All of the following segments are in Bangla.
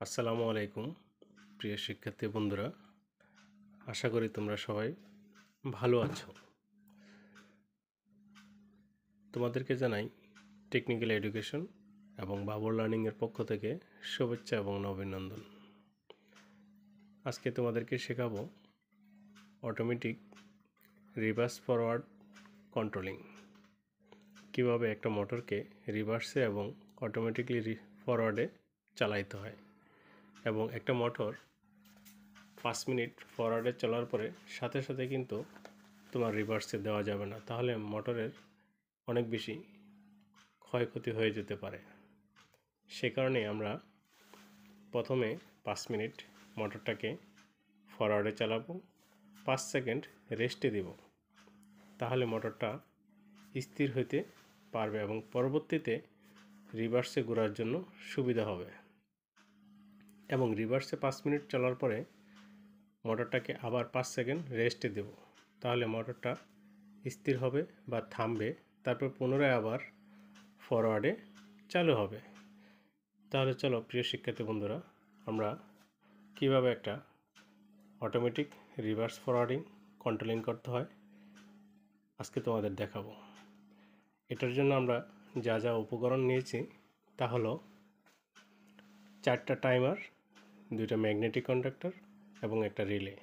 আসসালামু আলাইকুম প্রিয় শিক্ষার্থী বন্ধুরা, আশা করি তোমরা সবাই ভালো আছো। তোমাদেরকে জানাই টেকনিক্যাল এডুকেশন এবং বাবর লার্নিংয়ের পক্ষ থেকে শুভেচ্ছা এবং অভিনন্দন। আজকে তোমাদেরকে শেখাবো অটোমেটিক রিভার্স ফরওয়ার্ড কন্ট্রোলিং। কিভাবে একটা মোটরকে রিভার্সে এবং অটোমেটিকলি ফরওয়ার্ডে চালাইতে হয়, এবং একটা মোটর 5 মিনিট ফরওয়ার্ডে চলার পরে সাথে সাথে কিন্তু তোমার রিভার্সে দেওয়া যাবে না, তাহলে মোটরের অনেক বেশি ক্ষয়ক্ষতি হয়ে যেতে পারে। সে কারণে আমরা প্রথমে 5 মিনিট মোটরটাকে ফরওয়ার্ডে চালাবো, 5 সেকেন্ড রেস্টে দেব, তাহলে মোটরটা স্থির হইতে পারবে এবং পরবর্তীতে রিভার্সে ঘোরার জন্য সুবিধা হবে। এবং রিভার্সে 5 মিনিট চলার পরে মোটরটাকে আবার 5 সেকেন্ড রেস্টে দেব, তাহলে মোটরটা স্থির হবে বা থামবে, তারপর পুনরায় আবার ফরওয়ার্ডে চালু হবে। তাহলে চলো প্রিয় শিক্ষার্থী বন্ধুরা, আমরা কিভাবে একটা অটোমেটিক রিভার্স ফরওয়ার্ডিং কন্ট্রোলিং করতে হয় আজকে তোমাদের দেখাবো। এটার জন্য আমরা যা যা উপকরণ নিয়েছি তা হলো 4টা টাইমার, 2টা ম্যাগনেটিক কন্ডাক্টর এবং একটা রিলে,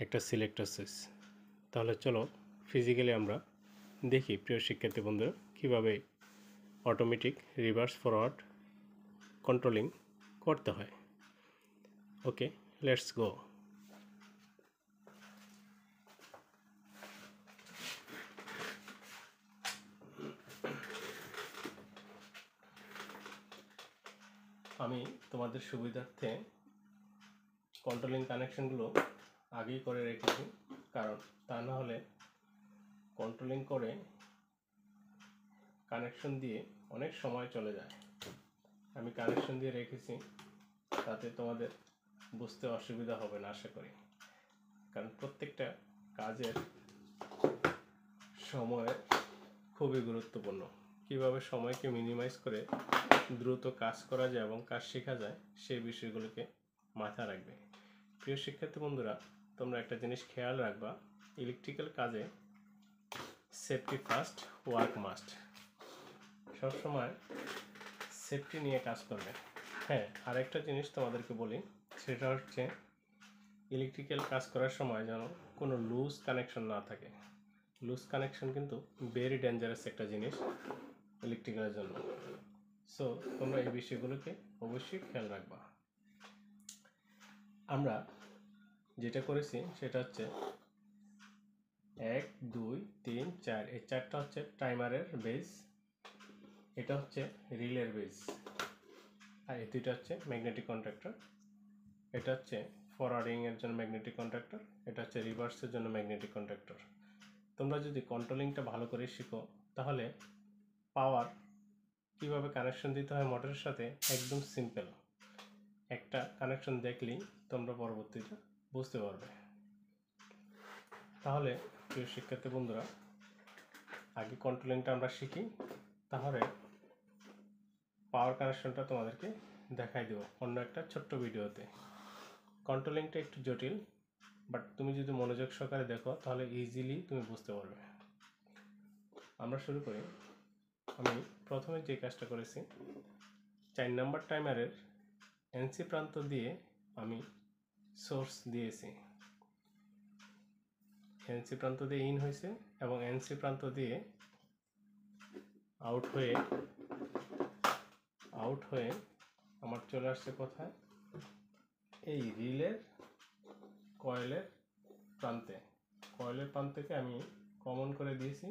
একটা সিলেক্টর সুইচ। তাহলে চলো ফিজিক্যালি আমরা দেখি প্রিয় শিক্ষার্থী বন্ধুরা কীভাবে অটোমেটিক রিভার্স ফরওয়ার্ড কন্ট্রোলিং করতে হয়। ওকে, লেটস গো। আমি তোমাদের সুবিধার্থে কন্ট্রোলিং কানেকশনগুলো আগেই করে রেখেছি, কারণ তা না হলে কন্ট্রোলিং করে কানেকশন দিয়ে অনেক সময় চলে যায়। আমি কানেকশন দিয়ে রেখেছি, তাতে তোমাদের বুঝতে অসুবিধা হবে না আশা করি, কারণ প্রত্যেকটা কাজের সময় খুবই গুরুত্বপূর্ণ। কিভাবে সময়কে মিনিমাইজ করে দ্রুত কাজ করা যায় এবং কাজ শেখা যায় সেই বিষয়গুলোকে মাথায় রাখবে। প্রিয় শিক্ষার্থী বন্ধুরা, তোমরা একটা জিনিস খেয়াল রাখবা, ইলেকট্রিক্যাল কাজে সেফটি ফার্স্ট, ওয়ার্ক মাস্ট। সবসময় সেফটি নিয়ে কাজ করবে। হ্যাঁ, আরেকটা জিনিস তোমাদেরকে বলি, সেটা হচ্ছে ইলেকট্রিক্যাল কাজ করার সময় যেন কোনো লুজ কানেকশন না থাকে। লুজ কানেকশন কিন্তু ভেরি ডেঞ্জারাস একটা জিনিস ইলেকট্রিক্যালের জন্য। সো তোমরা এই বিষয়গুলোকে অবশ্যই খেয়াল রাখবা। আমরা যেটা করেছি সেটা হচ্ছে 1, 2, 3, 4, এই 4টা হচ্ছে টাইমারের বেস, এটা হচ্ছে রিলের বেস, আর এই 2টা হচ্ছে ম্যাগনেটিক কন্ট্রাক্টর। এটা হচ্ছে ফরওয়ার্ডিংয়ের জন্য ম্যাগনেটিক কন্ট্রাক্টর, এটা হচ্ছে রিভার্সের জন্য ম্যাগনেটিক কন্ট্রাক্টর। তোমরা যদি কন্ট্রোলিংটা ভালো করে শিখো, তাহলে পাওয়ার কীভাবে কানেকশন দিতে হয় মোটরের সাথে একদম সিম্পল, একটা কানেকশন দেখলেই তোমরা পরবর্তীতে বুঝতে পারবে। তাহলে প্রিয় শিক্ষার্থী বন্ধুরা, আগে কন্ট্রোলিংটা আমরা শিখি, তাহলে পাওয়ার কানেকশনটা তোমাদেরকে দেখাই দেবো অন্য একটা ছোট্ট ভিডিওতে। কন্ট্রোলিংটা একটু জটিল, বাট তুমি যদি মনোযোগ সহকারে দেখো তাহলে ইজিলি তুমি বুঝতে পারবে। আমরা শুরু করি। আমি প্রথমে যে কাজটা করেছি, 4 নাম্বার টাইমারের এনসি প্রান্ত দিয়ে আমি সোর্স দিয়েছি। এনসি প্রান্ত দিয়ে ইন হয়েছে এবং এনসি প্রান্ত দিয়ে আউট হয়ে আমার চলে আসছে কোথায়, এই রিলের কয়েলের প্রান্তে। কয়েলের প্রান্তকে আমি কমন করে দিয়েছি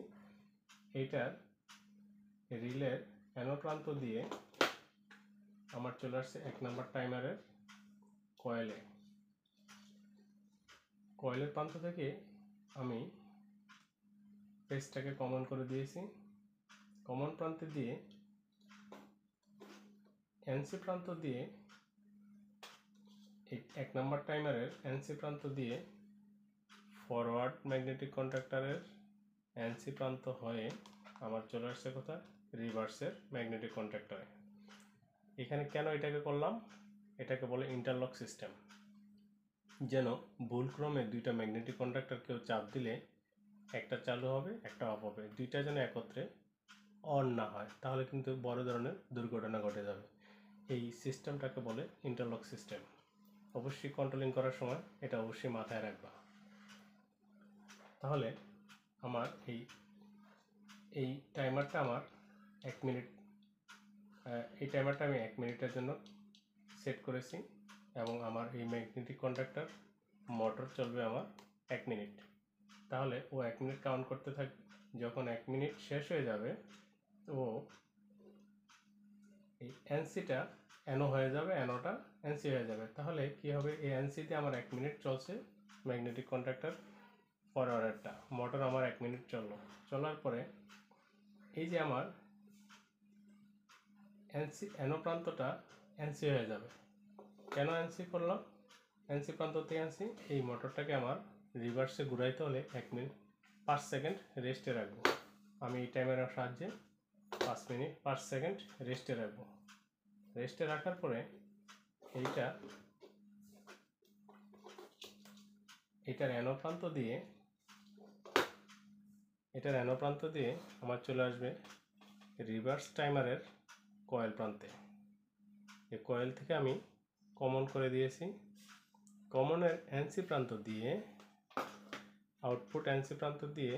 এইটার রিলের অ্যানো প্রান্ত দিয়ে আমার চলে আসছে 1 নাম্বার টাইমারের কয়েলের প্রান্ত থেকে আমি পেজটাকে কমন করে দিয়েছি। কমন প্রান্তে দিয়ে এনসি প্রান্ত দিয়ে 1 নাম্বার টাইমারের এনসি প্রান্ত দিয়ে ফরওয়ার্ড ম্যাগনেটিক কন্ট্রাক্টরের এনসি প্রান্ত হয়ে আমার চলে আসছে কোথায়, রিভার্সের ম্যাগনেটিক কন্ট্রাক্টরে। এখানে কেন এটাকে করলাম, এটাকে বলে ইন্টারলক সিস্টেম। যেন ভুলক্রমে দুইটা ম্যাগনেটিক কন্ডাক্টর কেউ চাপ দিলে একটা চালু হবে, একটা অফ হবে, দুইটা যেন একত্রে অন না হয়, তাহলে কিন্তু বড় ধরনের দুর্ঘটনা ঘটে যাবে। এই সিস্টেমটাকে বলে ইন্টারলক সিস্টেম। অবশ্যই কন্ট্রোলিং করার সময় এটা অবশ্যই মাথায় রাখবা। তাহলে আমার এই টাইমারটা আমার 1 মিনিট, এই টাইমারটা আমি 1 মিনিটের জন্য সেট করেছি এবং আমার এই ম্যাগনেটিক কন্ডাক্টর মোটর চলবে আমার 1 মিনিট। তাহলে ও 1 মিনিট কাউন্ট করতে থাকবে। যখন 1 মিনিট শেষ হয়ে যাবে ও এই এনসিটা এনও হয়ে যাবে, এনওটা এনসি হয়ে যাবে। তাহলে কি হবে, এই এনসিতে আমার 1 মিনিট চলছে ম্যাগনেটিক কন্ডাক্টর ফরওয়ার্ডারটা, মোটর আমার 1 মিনিট চললো। চলার পরে এই যে আমার এনও প্রান্তটা এনসি হয়ে যাবে। কেন এনসি করলাম? এনসি প্রান্ত থেকে এনসি, এই মোটরটাকে আমার রিভার্সে ঘুরাইতে হলে 5 সেকেন্ড রেস্টে রাখবো। আমি এই টাইমারের সাহায্যে 5 সেকেন্ড রেস্টে রাখবো। রেস্টে রাখার পরে এটার অ্যানো প্রান্ত দিয়ে আমার চলে আসবে রিভার্স টাইমারের কয়েল প্রান্তে। এই কয়েল থেকে আমি কমন করে দিয়েছি। কমনের এনসি প্রান্ত দিয়ে, আউটপুট এনসি প্রান্ত দিয়ে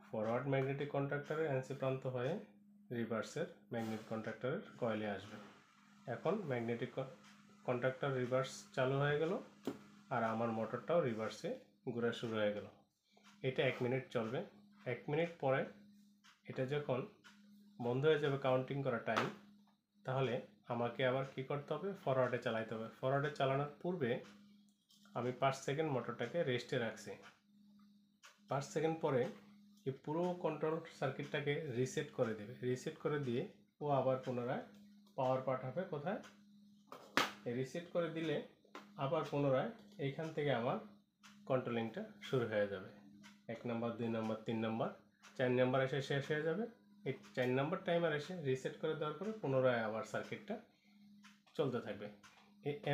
ফরওয়ার্ড ম্যাগনেটিক কন্ডাক্টরের এনসি প্রান্ত হয়ে রিভার্সের ম্যাগনেটিক কন্ডাক্টরের কয়েলে আসবে। এখন ম্যাগনেটিক কন্ডাক্টর রিভার্স চালু হয়ে গেল আর আমার মোটরটাও রিভার্সে ঘোরা শুরু হয়ে গেল। এটা 1 মিনিট চলবে। 1 মিনিট পরে এটা যখন বন্ধ হয়ে যাবে কাউন্টিং করা টাইম, তাহলে আমাকে আবার কি করতে হবে, ফরওয়ার্ডে চালাইতে হবে। ফরওয়ার্ডে চালানোর পূর্বে আমি 5 সেকেন্ড মোটরটাকে রেস্টে রাখছি। 5 সেকেন্ড পরে এই পুরো কন্ট্রোল সার্কিটটাকে রিসেট করে দেবে। রিসেট করে দিয়ে ও আবার পুনরায় পাওয়ার পাঠাবে কোথায়, রিসেট করে দিলে আবার পুনরায় এইখান থেকে আমার কন্ট্রোলিংটা শুরু হয়ে যাবে। 1 নম্বর, 2 নম্বর, 3 নম্বর, 4 নম্বর এসে শেষ হয়ে যাবে। এই 4 নম্বর টাইমার এসে রিসেট করে দেওয়ার পরে পুনরায় আবার সার্কিটটা চলতে থাকবে।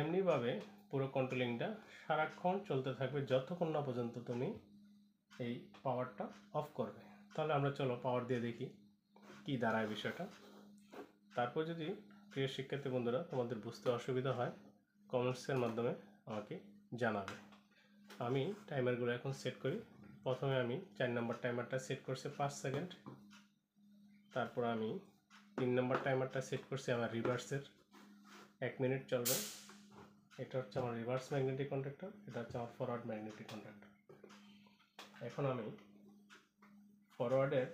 এমনিভাবে পুরো কন্ট্রোলিংটা সারাক্ষণ চলতে থাকবে যতক্ষণ না পর্যন্ত তুমি এই পাওয়ারটা অফ করবে। তাহলে আমরা চলো পাওয়ার দিয়ে দেখি কি দাঁড়ায় বিষয়টা। তারপর যদি প্রিয় শিক্ষার্থী বন্ধুরা তোমাদের বুঝতে অসুবিধা হয়, কমেন্টসের মাধ্যমে আমাকে জানাবে। আমি টাইমারগুলো এখন সেট করি। প্রথমে আমি 4 নম্বর টাইমারটা সেট করছি 5 সেকেন্ড। তারপর আমি 3 নম্বর টাইমারটা সেট করছি আমার রিভার্সের, 1 মিনিট চলবে। এটা হচ্ছে আমার রিভার্স ম্যাগনেটিক কন্ডাক্টর, এটা হচ্ছে আমার ফরওয়ার্ড ম্যাগনেটিক কন্ডাক্টর। এখন আমি ফরওয়ার্ডের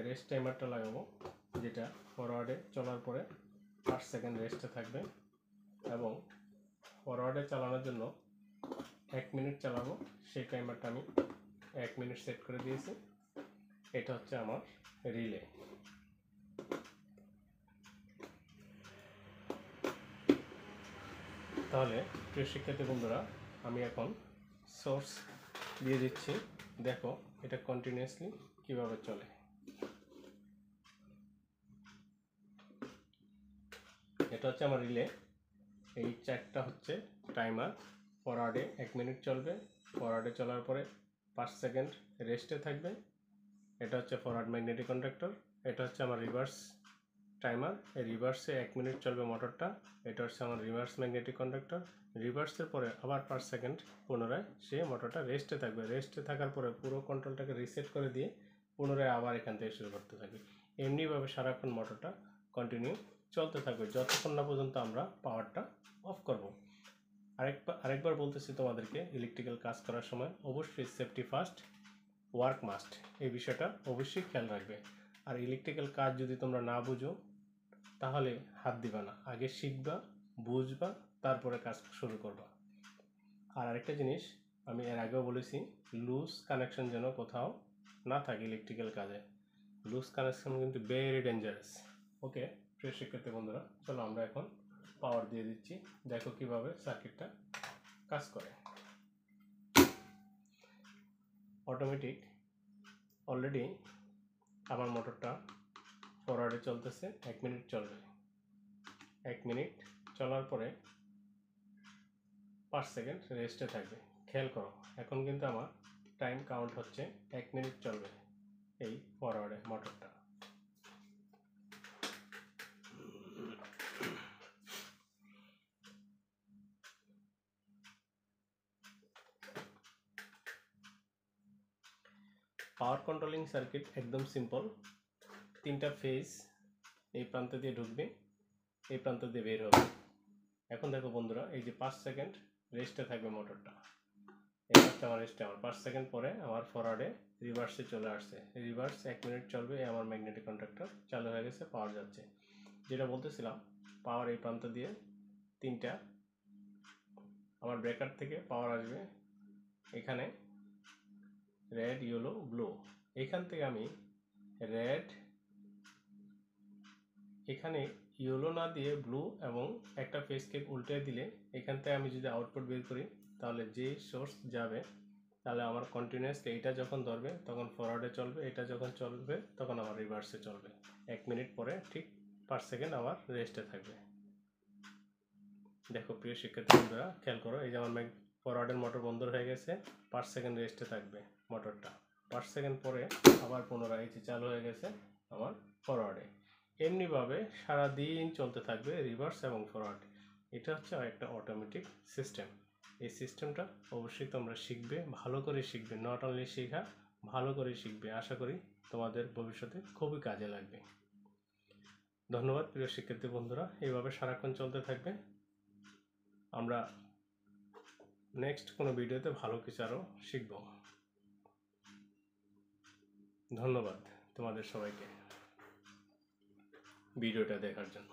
রেস্ট টাইমারটা লাগাবো, যেটা ফরওয়ার্ডে চলার পরে 5 সেকেন্ড রেস্টে থাকবে এবং ফরওয়ার্ডে চালানোর জন্য 1 মিনিট চালাবো। সেই টাইমারটা আমি 1 মিনিট সেট করে দিয়েছি। এটা হচ্ছে আমার রিলে। তাহলে প্রিয় শিক্ষার্থী বন্ধুরা, আমি এখন সোর্স দিয়ে দিচ্ছি, দেখো এটা কন্টিনিউয়াসলি কিভাবে চলে। এটা হচ্ছে আমার রিলে। এই 4টা হচ্ছে টাইমার। ফরওয়ার্ডে 1 মিনিট চলবে, ফরওয়ার্ডে চলার পরে 5 সেকেন্ড রেস্টে থাকবে। এটা হচ্ছে ফরওয়ার্ড ম্যাগনেটিক কন্ডাক্টর। এটা হচ্ছে আমার রিভার্স টাইমার। এই রিভার্সে 1 মিনিট চলবে মোটরটা। এটা হচ্ছে আমার রিভার্স ম্যাগনেটিক কন্ডাক্টর। রিভার্সের পরে আবার 5 সেকেন্ড পুনরায় সে মোটরটা রেস্টে থাকবে। রেস্টে থাকার পরে পুরো কন্ট্রোলটাকে রিসেট করে দিয়ে পুনরায় আবার এখান থেকে শুরু করতে থাকবে। এমনিভাবে সারাক্ষণ মোটরটা কন্টিনিউ চলতে থাকবে যতক্ষণ না পর্যন্ত আমরা পাওয়ারটা অফ করব। আরেকবার বলতেছি তোমাদেরকে, ইলেকট্রিক্যাল কাজ করার সময় অবশ্যই সেফটি ফার্স্ট, ওয়ার্ক মাস্ট, এই বিষয়টা অবশ্যই খেয়াল রাখবে। আর ইলেকট্রিক্যাল কাজ যদি তোমরা না বুঝো তাহলে হাত দিবা না, আগে শিখবা, বুঝবা, তারপরে কাজ শুরু করবা। আর আরেকটা জিনিস আমি এর আগেও বলেছি, লুজ কানেকশন যেন কোথাও না থাকে ইলেকট্রিক্যাল কাজে। লুজ কানেকশন কিন্তু ভেরি ডেঞ্জারাস। ওকে প্রিয় শিক্ষার্থী বন্ধুরা, চলো আমরা এখন পাওয়ার দিয়ে দিচ্ছি, দেখো কিভাবে সার্কিটটা কাজ করে। অটোমেটিক অলরেডি আমার মোটরটা ফরওয়ার্ডে চলতেছে, 1 মিনিট চলবে। 1 মিনিট, চলার পরে 5 সেকেন্ড রেস্টে থাকবে। খেয়াল করো, এখন কিন্তু আমার টাইম কাউন্ট হচ্ছে 1 মিনিট চলবে এই ফরওয়ার্ডে মোটরটা। পাওয়ার কন্ট্রোলিং সার্কিট একদম সিম্পল। 3টা ফেজ এই প্রান্ত দিয়ে ঢুকবে, এই প্রান্ত দিয়ে বের হবে। এখন দেখো বন্ধুরা, এই যে 5 সেকেন্ড রেস্টে থাকবে মোটরটা, এই আমার রেস্টে। আমার 5 সেকেন্ড পরে আমার ফরওয়ার্ডে রিভার্সে চলে আসছে। রিভার্স 1 মিনিট চলবে। আমার ম্যাগনেটিক কন্ট্রাক্টর চালু হয়ে গেছে, পাওয়ার যাচ্ছে। যেটা বলতেছিলাম, পাওয়ার এই প্রান্ত দিয়ে 3টা আমার ব্রেকার থেকে পাওয়ার আসবে এখানে, রেড, ইয়েলো, ব্লু। এখান থেকে আমি রেড, এখানে ইয়েলো না দিয়ে ব্লু এবং একটা ফেজকে উল্টে দিলে এখান থেকে আমি যদি আউটপুট বের করি, তাহলে যে সোর্স যাবে, তাহলে আমার কন্টিনিউয়াসলি এটা যখন ধরবে তখন ফরওয়ার্ডে চলবে, এটা যখন চলবে তখন আমার রিভার্সে চলবে। 1 মিনিট পরে ঠিক 5 সেকেন্ড আমার রেস্টে থাকবে। দেখো প্রিয় শিক্ষার্থী বন্ধুরা, খেয়াল করো, এই যে আমার ফরওয়ার্ডের মোটর বন্ধ হয়ে গেছে, 5 সেকেন্ড রেস্টে থাকবে মোটরটা। 5 সেকেন্ড পরে আবার পুনরায় চালু হয়ে গেছে আমার ফরওয়ার্ডে। এমনিভাবে সারাদিন চলতে থাকবে রিভার্স এবং ফরওয়ার্ড। এটা হচ্ছে একটা অটোমেটিক সিস্টেম। এই সিস্টেমটা অবশ্যই তোমরা শিখবে, ভালো করে শিখবে। নট অনলি শেখা, ভালো করে শিখবে। আশা করি তোমাদের ভবিষ্যতে খুবই কাজে লাগবে। ধন্যবাদ প্রিয় শিক্ষার্থী বন্ধুরা, এইভাবে সারাক্ষণ চলতে থাকবে। আমরা নেক্সট কোনো ভিডিওতে ভালো কিছু আরও শিখব। ধন্যবাদ তোমাদের সবাইকে ভিডিওটা দেখার জন্য।